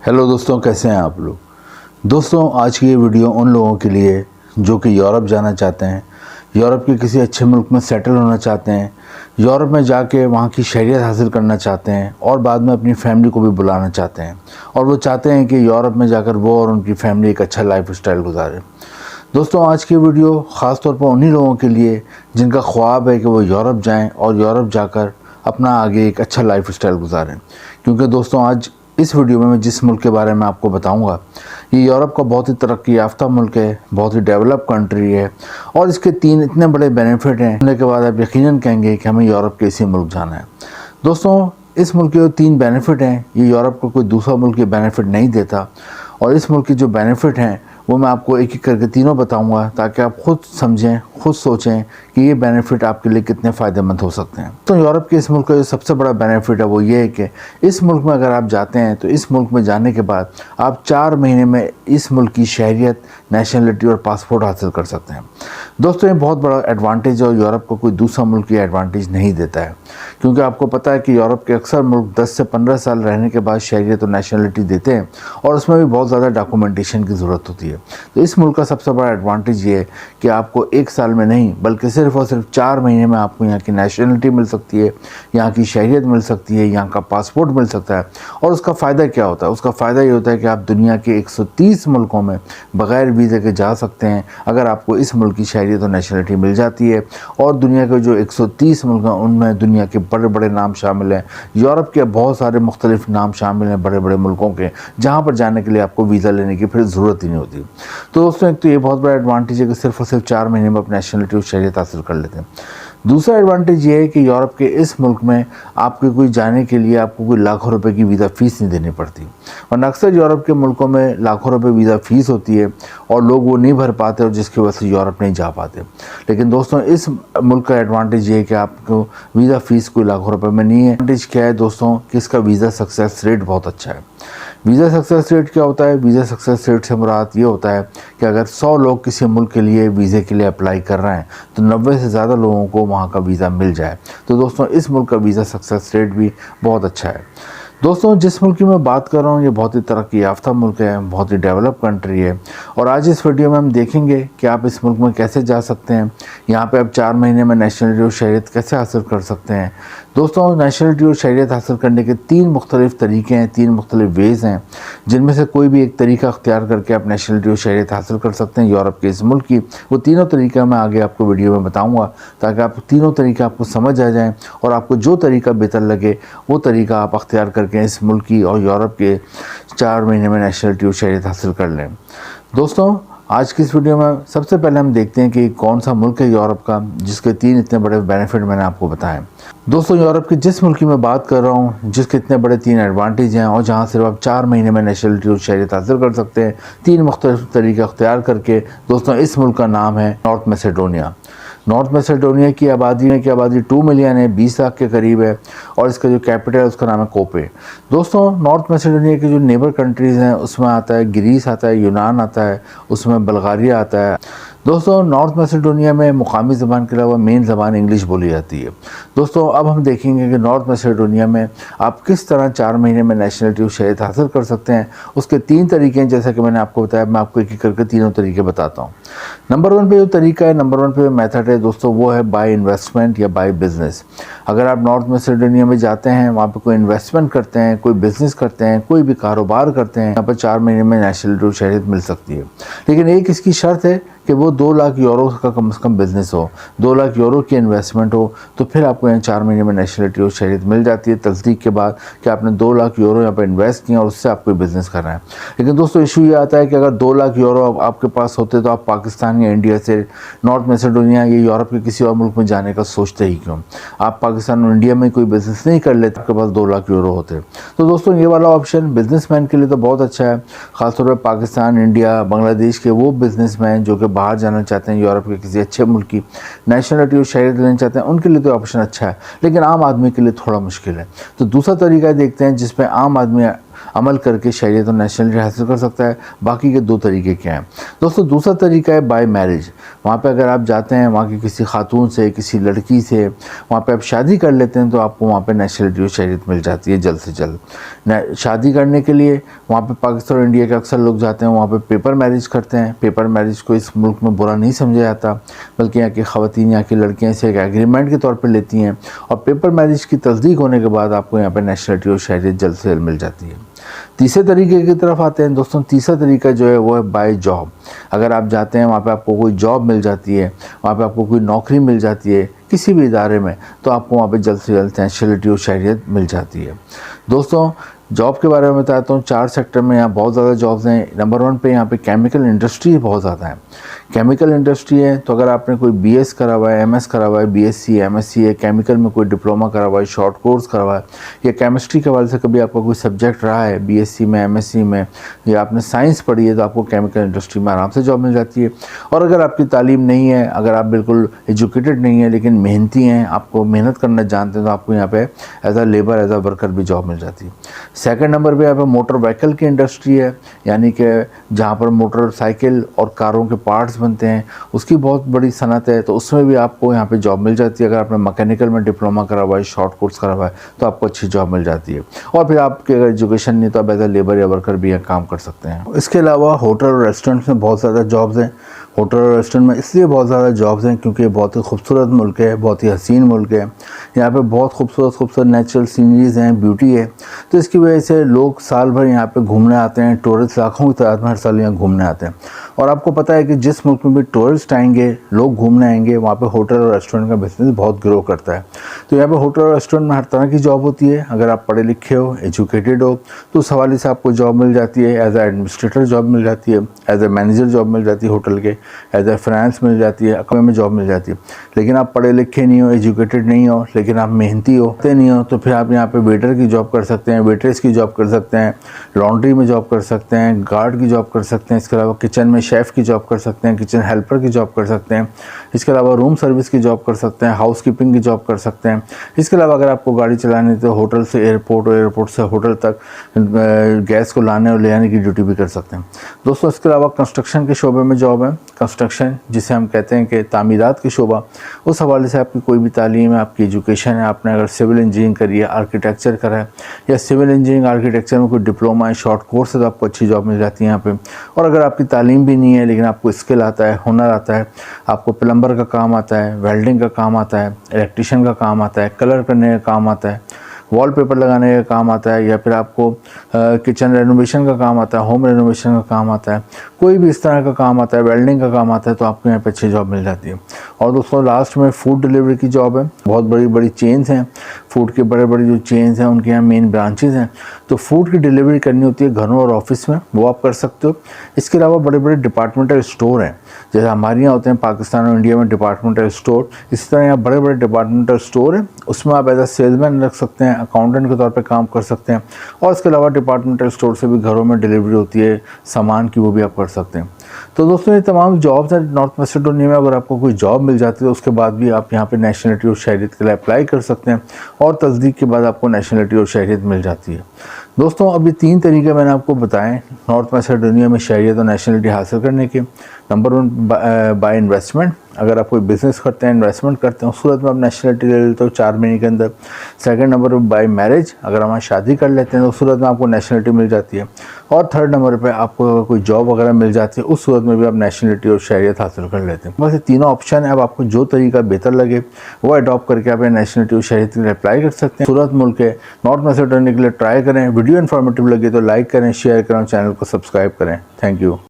Hello दोस्तों, कैसे हैं आप लोग। दोस्तों, आज की ये वीडियो उन लोगों के लिए जो कि यूरोप जाना चाहते हैं, यूरोप के किसी अच्छे मुल्क में सेटल होना चाहते हैं, यूरोप में जाके वहाँ की शहरियत हासिल करना चाहते हैं और बाद में अपनी फैमिली को भी बुलाना चाहते हैं और वो चाहते हैं कि यूरोप में जाकर वो और उनकी फैमिली एक अच्छा लाइफ स्टाइल गुजारें। दोस्तों, आज की वीडियो ख़ास तौर पर उन्हीं लोगों के लिए जिनका ख्वाब है कि वो यूरोप जाएँ और यूरोप जाकर अपना आगे एक अच्छा लाइफ स्टाइल गुजारें। क्योंकि दोस्तों, आज इस वीडियो में मैं जिस मुल्क के बारे में आपको बताऊंगा, ये यूरोप का बहुत ही तरक्की याफ्ता मुल्क है, बहुत ही डेवलप कंट्री है और इसके 3 इतने बड़े बेनिफिट हैं। सुनने के बाद आप यकीनन कहेंगे कि हमें यूरोप के इसी मुल्क जाना है। दोस्तों, इस मुल्क के जो 3 बेनिफिट हैं, ये यूरोप को कोई दूसरा मुल्क ये बेनिफिट नहीं देता और इस मुल्क के जो बेनिफिट हैं वो मैं आपको एक एक करके तीनों बताऊंगा ताकि आप खुद समझें, खुद सोचें कि ये बेनिफिट आपके लिए कितने फ़ायदेमंद हो सकते हैं। तो यूरोप के इस मुल्क का जो सबसे बड़ा बेनिफिट है वो ये है कि इस मुल्क में अगर आप जाते हैं तो इस मुल्क में जाने के बाद आप 4 महीने में इस मुल्क की शहरियत, नेशनलिटी और पासपोर्ट हासिल कर सकते हैं। दोस्तों, ये बहुत बड़ा एडवांटेज है और यूरोप को कोई दूसरा मुल्क ये एडवांटेज नहीं देता है, क्योंकि आपको पता है कि यूरोप के अक्सर मुल्क 10 से 15 साल रहने के बाद शहरियत और नेशनलिटी देते हैं और उसमें भी बहुत ज़्यादा डॉक्यूमेंटेशन की ज़रूरत होती है। तो इस मुल्क का सबसे बड़ा एडवांटेज ये है कि आपको 1 साल में नहीं बल्कि सिर्फ और सिर्फ 4 महीने में आपको यहाँ की नेशनलिटी मिल सकती है, यहाँ की शहरियत मिल सकती है, यहाँ का पासपोर्ट मिल सकता है। और उसका फ़ायदा क्या होता है? उसका फ़ायदा ये होता है कि आप दुनिया के 130 मुल्कों में बग़ैर वीज़े के जा सकते हैं अगर आपको इस मुल्क की शहरियत और नेशनलिटी मिल जाती है। और दुनिया के जो 130 मुल्क हैं उनमें दुनिया के बड़े बड़े नाम शामिल हैं, यूरोप के बहुत सारे मुख्तलिफ नाम शामिल हैं बड़े बड़े मुल्कों के, जहाँ पर जाने के लिए आपको वीज़ा लेने की फिर ज़रूरत ही नहीं होती। तो दोस्तों, एक तो ये बहुत बड़ा एडवांटेज है कि सिर्फ और सिर्फ 4 महीने में अपनी नेशनलिटी और शहरियत हासिल कर लेते हैं। दूसरा एडवांटेज ये है कि यूरोप के इस मुल्क में आपके कोई जाने के लिए आपको कोई लाखों रुपए की वीज़ा फ़ीस नहीं देनी पड़ती, वरना अक्सर यूरोप के मुल्कों में लाखों रुपए वीज़ा फ़ीस होती है और लोग वो नहीं भर पाते और जिसकी वजह से यूरोप नहीं जा पाते। लेकिन दोस्तों, इस मुल्क का एडवांटेज ये है कि आपको वीज़ा फ़ीस कोई लाखों रुपए में नहीं है। एडवांटेज क्या है दोस्तों कि इसका वीज़ा सक्सेस रेट बहुत अच्छा है। वीज़ा सक्सेस रेट क्या होता है? वीज़ा सक्सेस रेट से मुराद ये होता है कि अगर 100 लोग किसी मुल्क के लिए वीज़े के लिए अप्लाई कर रहे हैं तो 90 से ज़्यादा लोगों को वहाँ का वीज़ा मिल जाए। तो दोस्तों, इस मुल्क का वीज़ा सक्सेस रेट भी बहुत अच्छा है। दोस्तों, जिस मुल्क की मैं बात कर रहा हूँ ये बहुत ही तरक्की याफ्ता मुल्क है, बहुत ही डेवलप कंट्री है और आज इस वीडियो में हम देखेंगे कि आप इस मुल्क में कैसे जा सकते हैं, यहाँ पे आप 4 महीने में नेशनलिटी और शहरियत कैसे हासिल कर सकते हैं। दोस्तों, नेशनलिटी और शहरियत हासिल करने के 3 मुख्तलिफ तरीके हैं, 3 मुख्तलिफ वेज़ हैं, जिनमें से कोई भी एक तरीका अख्तियार करके आप नेशनलिटी और शहरियत हासिल कर सकते हैं यूरोप के इस मुल्क की। वो तीनों तरीका मैं आगे आपको वीडियो में बताऊँगा ताकि आप तीनों तरीके आपको समझ आ जाएँ और आपको जो तरीका बेहतर लगे वो तरीका आप अख्तियार करके इस मुल्क की और यूरोप के 4 महीने में नेशनलिटी और शहरियत हासिल कर लें। दोस्तों, आज की इस वीडियो में सबसे पहले हम देखते हैं कि कौन सा मुल्क है यूरोप का जिसके 3 इतने बड़े बेनिफिट मैंने आपको बताएं। दोस्तों, यूरोप के जिस मुल्क की मैं बात कर रहा हूँ जिसके इतने बड़े 3 एडवांटेज हैं और जहाँ सिर्फ आप 4 महीने में नेशनलिटी और शहरियत हासिल कर सकते हैं 3 मुख्तलिफ तरीके अख्तियार करके, दोस्तों इस मुल्क का नाम है नॉर्थ मैसेडोनिया। नॉर्थ मैसेडोनिया की आबादी 2 मिलियन है, 20 लाख के करीब है और इसका जो कैपिटल है उसका नाम है कोपे। दोस्तों, नॉर्थ मैसेडोनिया के जो नेबर कंट्रीज़ हैं उसमें आता है ग्रीस आता है, यूनान आता है, उसमें बल्गारिया आता है। दोस्तों, नॉर्थ मैसेडोनिया में मुकामी ज़बान के अलावा मेन ज़बान इंग्लिश बोली जाती है। दोस्तों, अब हम देखेंगे कि नॉर्थ मैसेडोनिया में आप किस तरह 4 महीने में नेशनलिटी और शहरियत हासिल कर सकते हैं। उसके 3 तरीके हैं, जैसा कि मैंने आपको बताया। मैं आपको एक एक करके तीनों तरीके बताता हूँ। नंबर 1 पे जो तरीका है, नंबर 1 पे जो मेथड है दोस्तों, वो है बाय इन्वेस्टमेंट या बाय बिज़नेस। अगर आप नॉर्थ मैसेडोनिया में जाते हैं, वहाँ पर कोई इन्वेस्टमेंट करते हैं, कोई बिज़नेस करते हैं, कोई भी कारोबार करते हैं, यहाँ पर 4 महीने में नेशनलिटी और शहरियत मिल सकती है। लेकिन एक इसकी शर्त है कि वो 2 लाख यूरो का कम से कम बिज़नेस हो, 2 लाख यूरो की इन्वेस्टमेंट हो, तो फिर आपको यहाँ 4 महीने में नेशनलिटी और शहरियत मिल जाती है तस्दीक के बाद कि आपने 2 लाख यूरो यहाँ पर इन्वेस्ट किया और उससे आप कोई बिज़नेस कर रहे हैं। लेकिन दोस्तों, इशू ये आता है कि अगर 2 लाख यूरो आपके पास होते तो आप पाकिस्तान या इंडिया से नॉर्थ मैसेडोनिया या यूरोप के किसी और मुल्क में जाने का सोचते ही क्यों? आप पाकिस्तान और इंडिया में कोई बिज़नेस नहीं कर लेते, आपके पास 2 लाख यूरो होते। तो दोस्तों, ये वाला ऑप्शन बिजनेसमैन के लिए तो बहुत अच्छा है, ख़ासतौर पर पाकिस्तान, इंडिया, बांग्लादेश के वो बिजनेसमैन जो कि बाहर जाना चाहते हैं, यूरोप के किसी अच्छे मुल्क की नेशनलिटी और शहरियत लेना चाहते हैं, उनके लिए तो ऑप्शन अच्छा है। लेकिन आम आदमी के लिए थोड़ा मुश्किल है। तो दूसरा तरीका देखते हैं जिसमें आम आदमी अमल करके शहरियत और नेशनलिटी हासिल कर सकता है। बाकी के 2 तरीके क्या हैं दोस्तों? दूसरा तरीका है बाय मैरिज। वहाँ पे अगर आप जाते हैं, वहाँ की किसी खातून से, किसी लड़की से वहाँ पे आप शादी कर लेते हैं, तो आपको वहाँ पे नेशनलिटी और शहरियत मिल जाती है जल्द से जल्द। शादी करने के लिए वहाँ पे पाकिस्तान और इंडिया के अक्सर लोग जाते हैं, वहाँ पे पेपर मैरिज करते हैं। पेपर मैरिज को इस मुल्क में बुरा नहीं समझा जाता, बल्कि यहाँ की ख़वातीन, यहाँ की लड़कियाँ इसे एक एग्रीमेंट के तौर पर लेती हैं, और पेपर मैरिज की तस्दीक होने के बाद आपको यहाँ पर नेशनलिटी और शहरियत जल्द से जल्द मिल जाती है। तीसरे तरीके की तरफ आते हैं दोस्तों। तीसरा तरीका जो है वो है बाय जॉब। अगर आप जाते हैं, वहाँ पे आपको कोई जॉब मिल जाती है, वहाँ पे आपको कोई नौकरी मिल जाती है किसी भी इदारे में, तो आपको वहाँ पे जल्द से जल्द नेशनलिटी और शहरियत मिल जाती है। दोस्तों जॉब के बारे में बताता हूँ। 4 सेक्टर में यहाँ बहुत ज़्यादा जॉब्स हैं। नंबर 1 पे यहाँ पे केमिकल इंडस्ट्री बहुत ज़्यादा है। केमिकल इंडस्ट्री है तो अगर आपने कोई BS करा हुआ है, MS करा हुआ है, BSc MSc है, केमिकल में कोई डिप्लोमा करा हुआ है, शॉर्ट कोर्स करा हुआ है, या केमिस्ट्री के हवाले से कभी आपका कोई सब्जेक्ट रहा है BSc में, MSc में, या आपने साइंस पढ़ी है, तो आपको केमिकल इंडस्ट्री में आराम से जॉब मिल जाती है। और अगर आपकी तालीम नहीं है, अगर आप बिल्कुल एजुकेटेड नहीं है लेकिन मेहनती हैं, आपको मेहनत करना जानते हैं, तो आपको यहाँ पे as a labour, as a worker भी जॉब मिल जाती है। सेकंड नंबर पे यहाँ पे मोटर व्हीकल की इंडस्ट्री है, यानी कि जहाँ पर मोटरसाइकिल और कारों के पार्ट्स बनते हैं, उसकी बहुत बड़ी सनत है, तो उसमें भी आपको यहाँ पे जॉब मिल जाती है। अगर आपने मैकेनिकल में डिप्लोमा करा हुआ है, शॉर्ट कोर्स करा हुआ है, तो आपको अच्छी जॉब मिल जाती है। और फिर आपके अगर एजुकेशन नहीं, तो आप एज अ लेबर या वर्कर भी यहाँ काम कर सकते हैं। इसके अलावा होटल और रेस्टोरेंट्स में बहुत ज़्यादा जॉब्स हैं। होटल और रेस्टोरेंट में इसलिए बहुत ज़्यादा जॉब्स हैं क्योंकि ये बहुत ही खूबसूरत मुल्क है, बहुत ही हसीन मुल्क है। यहाँ पे बहुत खूबसूरत नेचुरल सीनरीज़ हैं, ब्यूटी है, तो इसकी वजह से लोग साल भर यहाँ पे घूमने आते हैं। टूरिस्ट लाखों की तादाद में हर साल यहाँ घूमने आते हैं। और आपको पता है कि जिस मुल्क में भी टूरिस्ट आएंगे, लोग घूमने आएंगे, वहाँ पे होटल और रेस्टोरेंट का बिजनेस बहुत ग्रो करता है। तो यहाँ पे होटल और रेस्टोरेंट में हर तरह की जॉब होती है। अगर आप पढ़े लिखे हो, एजुकेटेड हो, तो उस हवाले से आपको जॉब मिल जाती है। एज ए एडमिनिस्ट्रेटर जॉब मिल जाती है, एज ए मैनेजर जॉब मिल जाती है होटल के, एज ए फाइनेंस मिल जाती है, अकाउंट में जॉब मिल जाती है। लेकिन आप पढ़े लिखे नहीं हो, एजुकेटेड नहीं हो, लेकिन आप मेहनती होते नहीं हो, तो फिर आप यहाँ पे वेटर की जॉब कर सकते हैं, वेट्रेस की जॉब कर सकते हैं, लॉन्ड्री में जॉब कर सकते हैं, गार्ड की जॉब कर सकते हैं। इसके अलावा किचन में शेफ़ की जॉब कर सकते हैं, किचन हेल्पर की जॉब कर सकते हैं। इसके अलावा रूम सर्विस की जॉब कर सकते हैं, हाउस कीपिंग की जॉब कर सकते हैं। इसके अलावा अगर आपको गाड़ी चलानी है तो होटल से एयरपोर्ट और एयरपोर्ट से होटल तक गैस को लाने और ले आने की ड्यूटी भी कर सकते हैं दोस्तों। इसके अलावा कंस्ट्रक्शन के शोबे में जॉब है। कंस्ट्रक्शन जिसे हम कहते हैं कि तामीरात की शोबा, उस हवाले से आपकी कोई भी तालीम है, आपकी एजुकेशन है, आपने अगर सिविल इंजीनियरिंग करी है, आर्किटेक्चर करा है, या सिविल इंजीनियरिंग आर्किटेक्चर में कोई डिप्लोमा है, शॉर्ट कोर्स है, तो आपको अच्छी जॉब मिल जाती है यहाँ पे। और अगर आपकी तालीम भी नहीं है लेकिन आपको स्किल आता है, हुनर आता है, आपको प्लम्बर का काम आता है, वेल्डिंग का काम आता है, इलेक्ट्रिशियन का काम आता है, कलर करने का काम आता है, वॉलपेपर लगाने का काम आता है, या फिर आपको किचन रेनोवेशन का काम आता है, होम रेनोवेशन का काम आता है, कोई भी इस तरह का काम आता है, वेल्डिंग का काम आता है, तो आपको यहाँ पे अच्छी जॉब मिल जाती है। और दोस्तों लास्ट में फूड डिलीवरी की जॉब है। बहुत बड़ी बड़ी चेन्स हैं, फूड के बड़े बड़े जो चेन्स हैं उनके यहाँ मेन ब्रांचेज़ हैं, तो फूड की डिलीवरी करनी होती है घरों और ऑफिस में, वो आप कर सकते हो। इसके अलावा बड़े बड़े डिपार्टमेंटल स्टोर हैं, जैसे हमारे यहाँ होते हैं पाकिस्तान और इंडिया में डिपार्टमेंटल स्टोर, इसी तरह यहाँ बड़े बड़े डिपार्टमेंटल स्टोर हैं, उसमें आप एज अ सेल्समैन रख सकते हैं, अकाउंटेंट के तौर पे काम कर सकते हैं। और इसके अलावा डिपार्टमेंटल स्टोर से भी घरों में डिलीवरी होती है सामान की, वो भी आप कर सकते हैं। तो दोस्तों ये तमाम जॉब्स हैं नॉर्थ मैसेडोनिया में। अगर आपको कोई जॉब मिल जाती है तो उसके बाद भी आप यहाँ पे नेशनलिटी और शहरियत के लिए अप्लाई कर सकते हैं, और तस्दीक के बाद आपको नेशनलिटी और शहरियत मिल जाती है। दोस्तों अब ये 3 तरीके मैंने आपको बताएं नॉर्थ मैसेडोनिया में शहरियत और नेशनलिटी हासिल करने के। नंबर 1 बाय इन्वेस्टमेंट, अगर आप कोई बिज़नेस करते हैं, इन्वेस्टमेंट करते हैं, उस सूरत में आप नेशनलिटी ले लेते हो 4 महीने के अंदर। सेकंड नंबर पर बाय मैरिज, अगर हम शादी कर लेते हैं तो उस सूरत में आपको नेशनलिटी मिल जाती है। और थर्ड नंबर पे आपको अगर कोई जॉब वगैरह मिल जाती है, उस सूरत में भी आप नेशनलिटी और शहरियत हासिल कर लेते हैं। बस ये तीनों ऑप्शन है, अब आपको जो तरीका बेहतर लगे वो अडॉप्ट करके आप नेशनलिटी और शहरियत के लिए अप्लाई कर सकते हैं। सूरत मुल्क है, नॉर्थ मैसेडोनिया के लिए ट्राई करें। वीडियो इन्फॉर्मेटिव लगे तो लाइक करें, शेयर करें, चैनल को सब्सक्राइब करें। Thank you.